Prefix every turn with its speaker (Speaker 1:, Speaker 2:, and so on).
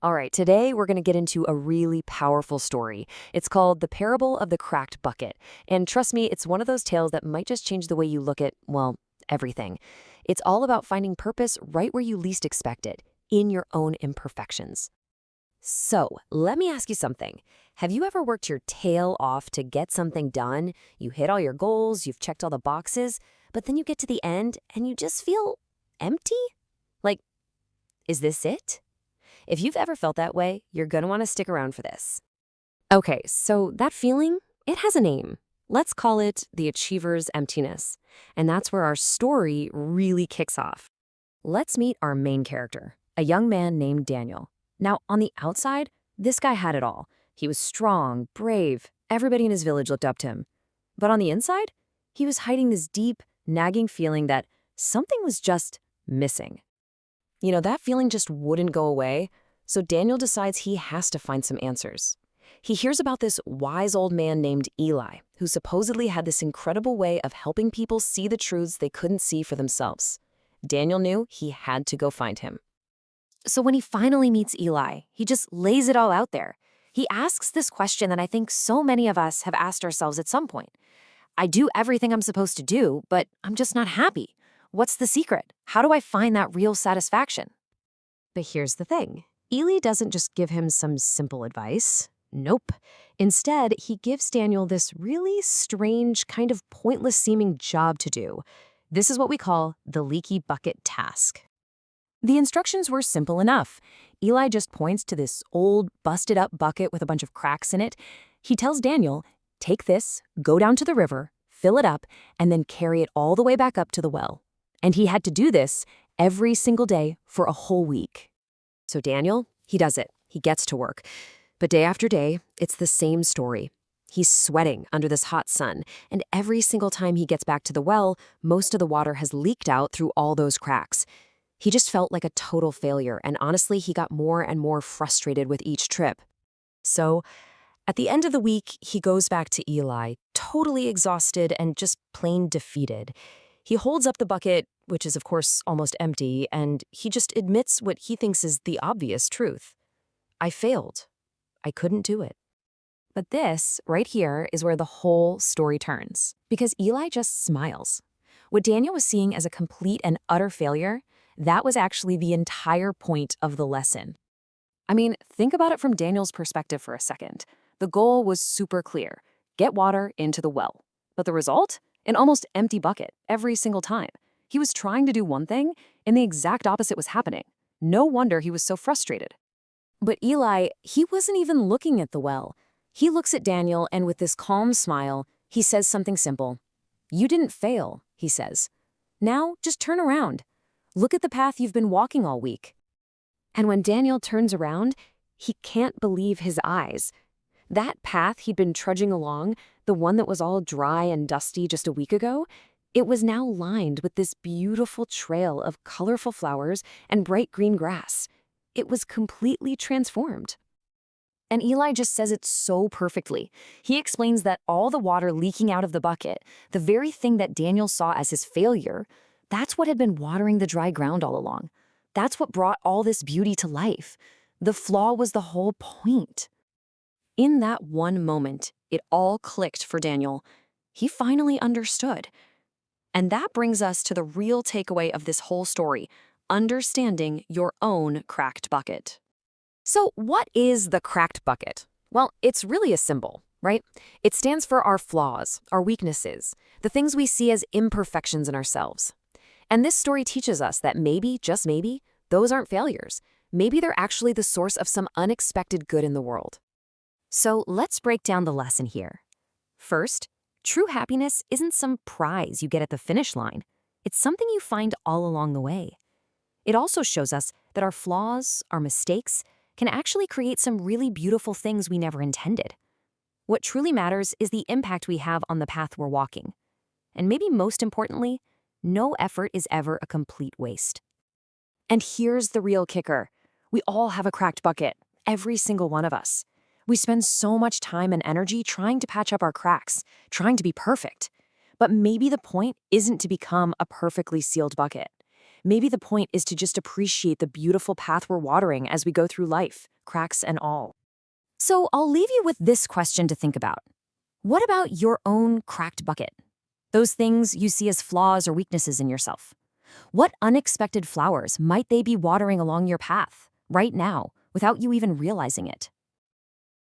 Speaker 1: All right, today we're going to get into a really powerful story. It's called The Parable of the Cracked Bucket. And trust me, it's one of those tales that might just change the way you look at, well, everything. It's all about finding purpose right where you least expect it, in your own imperfections. So, let me ask you something. Have you ever worked your tail off to get something done? You hit all your goals, you've checked all the boxes, but then you get to the end and you just feel empty? Like, is this it? If you've ever felt that way, you're going to want to stick around for this. Okay, so that feeling, it has a name. Let's call it the achiever's emptiness. And that's where our story really kicks off. Let's meet our main character, a young man named Daniel. Now, on the outside, this guy had it all. He was strong, brave. Everybody in his village looked up to him. But on the inside, he was hiding this deep, nagging feeling that something was just missing. That feeling just wouldn't go away, so Daniel decides he has to find some answers. He hears about this wise old man named Eli, who supposedly had this incredible way of helping people see the truths they couldn't see for themselves. Daniel knew he had to go find him. So when he finally meets Eli, he just lays it all out there. He asks this question that I think so many of us have asked ourselves at some point. I do everything I'm supposed to do, but I'm just not happy. What's the secret? How do I find that real satisfaction? But here's the thing. Eli doesn't just give him some simple advice. Nope. Instead, he gives Daniel this really strange, kind of pointless-seeming job to do. This is what we call the leaky bucket task. The instructions were simple enough. Eli just points to this old, busted-up bucket with a bunch of cracks in it. He tells Daniel, take this, go down to the river, fill it up, and then carry it all the way back up to the well. And he had to do this every single day for a whole week. So Daniel, he does it. He gets to work. But day after day, it's the same story. He's sweating under this hot sun, and every single time he gets back to the well, most of the water has leaked out through all those cracks. He just felt like a total failure, and honestly, he got more and more frustrated with each trip. So, at the end of the week, he goes back to Eli, totally exhausted and just plain defeated. He holds up the bucket, which is of course almost empty, and he just admits what he thinks is the obvious truth. I failed. I couldn't do it. But this, right here, is where the whole story turns, because Eli just smiles. What Daniel was seeing as a complete and utter failure, that was actually the entire point of the lesson. I mean, think about it from Daniel's perspective for a second. The goal was super clear. Get water into the well. But the result? An almost empty bucket every single time. He was trying to do one thing, and the exact opposite was happening. No wonder he was so frustrated. But Eli, he wasn't even looking at the well. He looks at Daniel, and with this calm smile, he says something simple. You didn't fail, he says. Now, just turn around. Look at the path you've been walking all week. And when Daniel turns around, he can't believe his eyes. That path he'd been trudging along, the one that was all dry and dusty just a week ago, it was now lined with this beautiful trail of colorful flowers and bright green grass. It was completely transformed. And Eli just says it so perfectly. He explains that all the water leaking out of the bucket, the very thing that Daniel saw as his failure, that's what had been watering the dry ground all along. That's what brought all this beauty to life. The flaw was the whole point. In that one moment, it all clicked for Daniel. He finally understood. And that brings us to the real takeaway of this whole story, understanding your own cracked bucket. So what is the cracked bucket? Well, it's really a symbol, right? It stands for our flaws, our weaknesses, the things we see as imperfections in ourselves. And this story teaches us that maybe, just maybe, those aren't failures. Maybe they're actually the source of some unexpected good in the world. So let's break down the lesson here. First, true happiness isn't some prize you get at the finish line. It's something you find all along the way. It also shows us that our flaws, our mistakes, can actually create some really beautiful things we never intended. What truly matters is the impact we have on the path we're walking. And maybe most importantly, no effort is ever a complete waste. And here's the real kicker. We all have a cracked bucket, every single one of us. We spend so much time and energy trying to patch up our cracks, trying to be perfect. But maybe the point isn't to become a perfectly sealed bucket.
Speaker 2: Maybe the point is to just appreciate the beautiful path we're watering as we go through life, cracks and all.
Speaker 3: So I'll leave you with this question to think about. What about your own cracked bucket? Those things you see as flaws or weaknesses in yourself. What unexpected flowers might they be watering along your path right now without you even realizing it?